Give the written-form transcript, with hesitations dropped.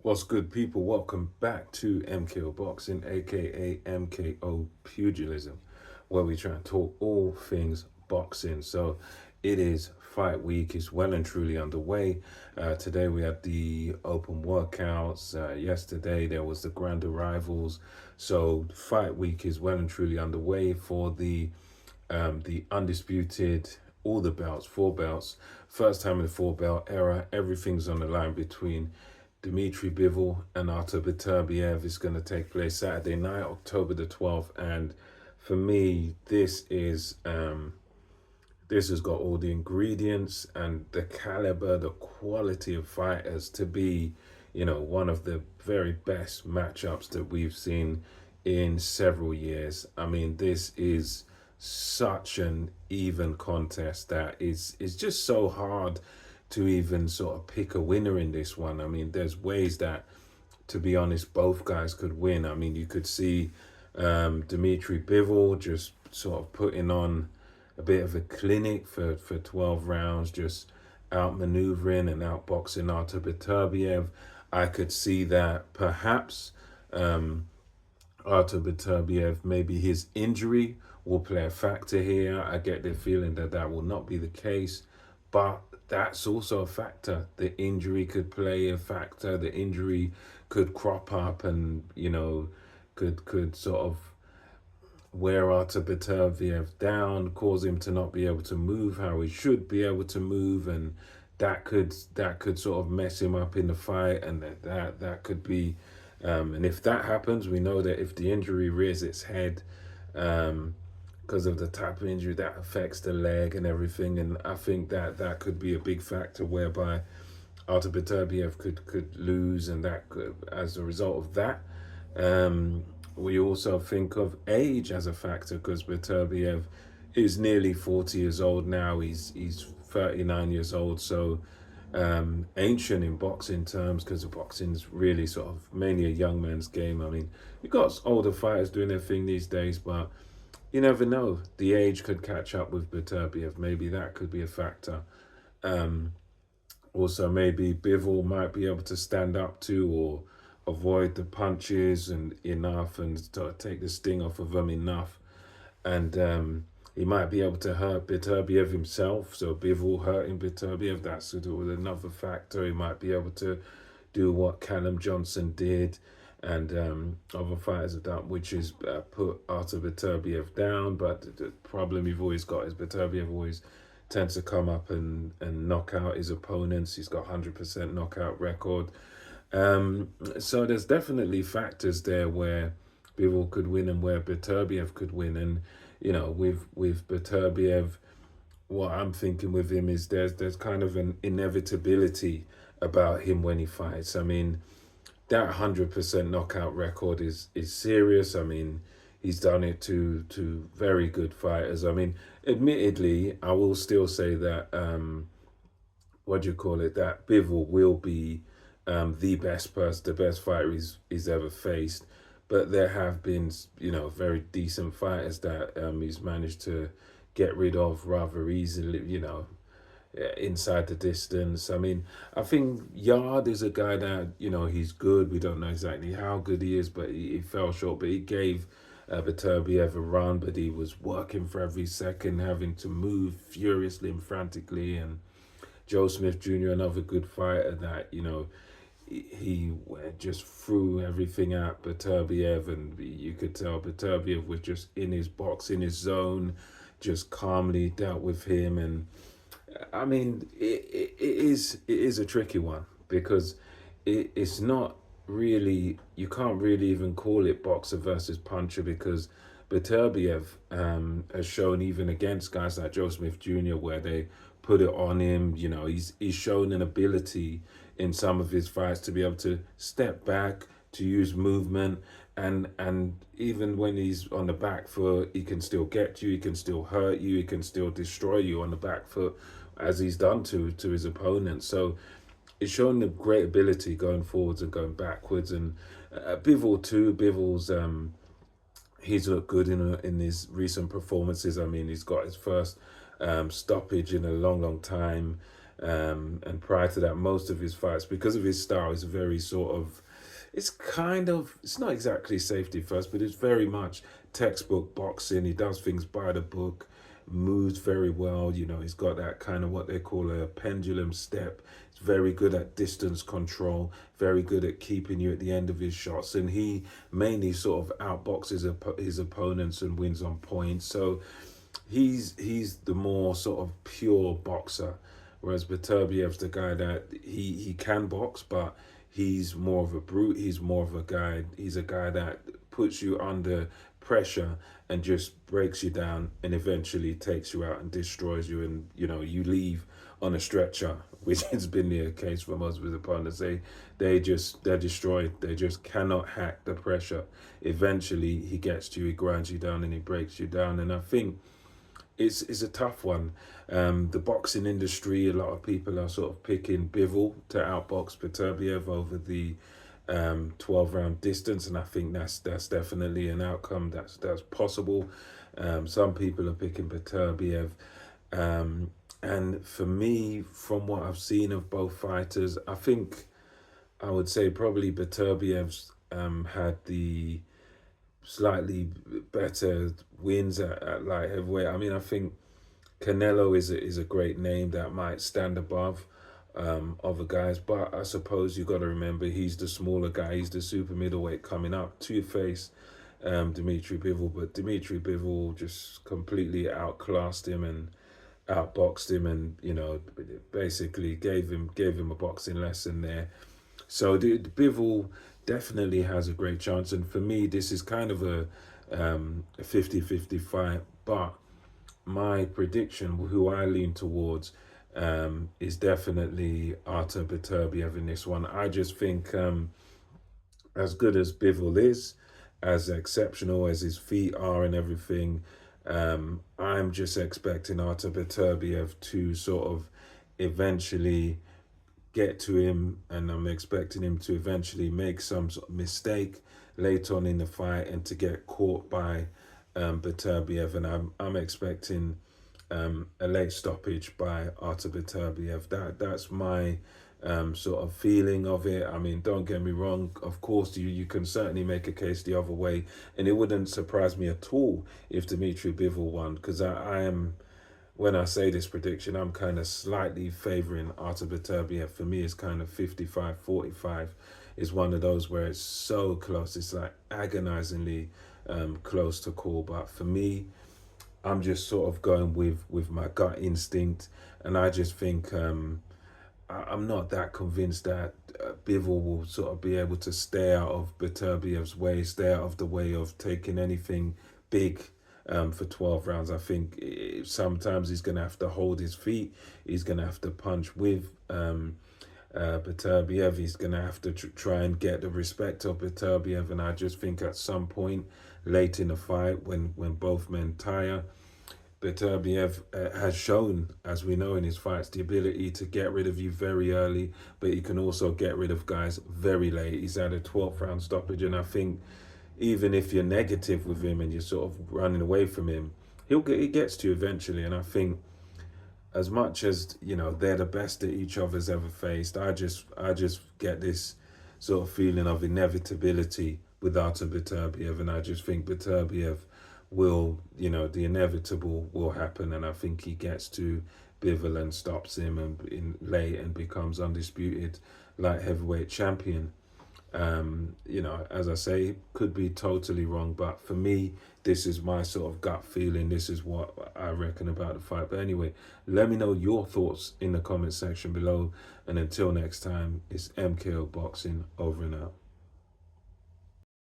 What's good, people? Welcome back to MKO Boxing, aka MKO Pugilism, where we try and talk all things boxing. So it is fight week, is well and truly underway. Today we had the open workouts. Yesterday there was the grand arrivals. So fight week is well and truly underway for the undisputed, all the belts, four belts. First time in the four belt era. Everything's on the line between Dmitry Bivol and Artur Beterbiev. Is going to take place Saturday night, October the 12th. And for me, this has got all the ingredients and the caliber, the quality of fighters to be, one of the very best matchups that we've seen in several years. I mean, this is such an even contest that is just so hard to even sort of pick a winner in this one. I mean, there's ways that, to be honest, both guys could win. I mean, you could see Dmitry Bivol just sort of putting on a bit of a clinic for 12 rounds, just outmaneuvering and outboxing Artur Beterbiev. I could see that perhaps Artur Beterbiev, maybe his injury will play a factor here. I get the feeling that that will not be the case, but that's also a factor. The injury could play a factor. The injury could crop up and, could sort of wear Artur Beterbiev down, cause him to not be able to move how he should be able to move, and that could sort of mess him up in the fight, and that could be, and if that happens, we know that if the injury rears its head, because of the type of injury that affects the leg and everything, and I think that could be a big factor whereby Artur Beterbiev could lose, and that could, as a result of that. We also think of age as a factor because Beterbiev is nearly 40 years old now. He's 39 years old, so ancient in boxing terms, because boxing's really sort of mainly a young man's game. I mean, you've got older fighters doing their thing these days, but you never know. The age could catch up with Beterbiev. Maybe that could be a factor. Also, maybe Bivol might be able to stand up to or avoid the punches and enough, and take the sting off of them enough. And he might be able to hurt Beterbiev himself. So Bivol hurting Beterbiev, that's another factor. He might be able to do what Callum Johnson did and other fighters have done, which is put Artur Beterbiev down. But the problem you've always got is Beterbiev always tends to come up and knock out his opponents. He's got 100% knockout record. So there's definitely factors there where Bivol could win and where Beterbiev could win. And, with Beterbiev, what I'm thinking with him is there's kind of an inevitability about him when he fights. I mean, that 100% knockout record is serious. I mean, he's done it to very good fighters. I mean, admittedly, I will still say that that Bivol will be the best fighter he's ever faced. But there have been, very decent fighters that he's managed to get rid of rather easily, inside the distance. I mean, I think Yard is a guy that, he's good. We don't know exactly how good he is, but he fell short. But he gave Beterbiev a run, but he was working for every second, having to move furiously and frantically. And Joe Smith Jr., another good fighter that, he just threw everything at Beterbiev, and you could tell Beterbiev was just in his box, in his zone, just calmly dealt with him. And I mean, it is a tricky one because it's not really, you can't really even call it boxer versus puncher, because Beterbiev has shown, even against guys like Joe Smith Jr., where they put it on him, he's shown an ability in some of his fights to be able to step back, to use movement, and even when he's on the back foot, he can still get you, he can still hurt you, he can still destroy you on the back foot, as he's done to his opponent. So it's shown a great ability going forwards and going backwards. And Bivol too. Bivol's he's looked good in his recent performances. I mean, he's got his first stoppage in a long time. And prior to that, most of his fights, because of his style, is very sort of, it's not exactly safety first, but it's very much textbook boxing. He does things by the book, moves very well. He's got that kind of what they call a pendulum step. He's very good at distance control, very good at keeping you at the end of his shots. And he mainly sort of outboxes his opponents and wins on points. So he's the more sort of pure boxer, whereas Beterbiev's the guy that he can box, but he's more of a brute. He's more of a guy. He's a guy that puts you under pressure and just breaks you down and eventually takes you out and destroys you, and you leave on a stretcher, which has been the case for most of his opponents. They're destroyed. They just cannot hack the pressure. Eventually he gets to you, he grinds you down, and he breaks you down. And I think it's a tough one. The boxing industry, a lot of people are sort of picking Bivol to outbox Beterbiev over the 12-round distance, and I think that's definitely an outcome that's possible. Some people are picking Beterbiev, and for me, from what I've seen of both fighters, I think I would say probably Beterbiev's had the slightly better wins at light heavyweight. I mean, I think Canelo is a great name that might stand above other guys, but I suppose you got to remember he's the smaller guy. He's the super middleweight coming up to face Dmitry Bivol, but Dmitry Bivol just completely outclassed him and outboxed him, and basically gave him a boxing lesson there. So the Bivol definitely has a great chance, and for me this is kind of a 50-50 fight, but my prediction, who I lean towards, is definitely Artur Beterbiev in this one. I just think as good as Bivol is, as exceptional as his feet are and everything, I'm just expecting Artur Beterbiev to sort of eventually get to him, and I'm expecting him to eventually make some sort of mistake later on in the fight and to get caught by Beterbiev, and I'm expecting a late stoppage by Artur Beterbiev. That's my sort of feeling of it. I mean, don't get me wrong, of course you can certainly make a case the other way, and it wouldn't surprise me at all if Dmitry Bivol won, because I am, when I say this prediction, I'm kind of slightly favouring Artur Beterbiev. For me, it's kind of 55-45. Is one of those where it's so close, it's like agonizingly close to call. But for me, I'm just sort of going with my gut instinct, and I just think I'm not that convinced that Bivol will sort of be able to stay out of Beterbiev's way, stay out of the way of taking anything big for 12 rounds. I think sometimes he's going to have to hold his feet. He's going to have to punch with Beterbiev. He's going to have to try and get the respect of Beterbiev. And I just think at some point late in the fight, when both men tire, Beterbiev has shown, as we know in his fights, the ability to get rid of you very early, but he can also get rid of guys very late. He's had a 12th round stoppage, and I think even if you're negative with him and you're sort of running away from him, he gets to you eventually. And I think as much as they're the best that each other's ever faced, I just get this sort of feeling of inevitability with Artur Beterbiev, and I just think Beterbiev will, the inevitable will happen, and I think he gets to Bivol and stops him in late and becomes undisputed light heavyweight champion. As I say, could be totally wrong, but for me, this is my sort of gut feeling. This is what I reckon about the fight. But anyway, let me know your thoughts in the comment section below. And until next time, it's MKO Boxing, over and out.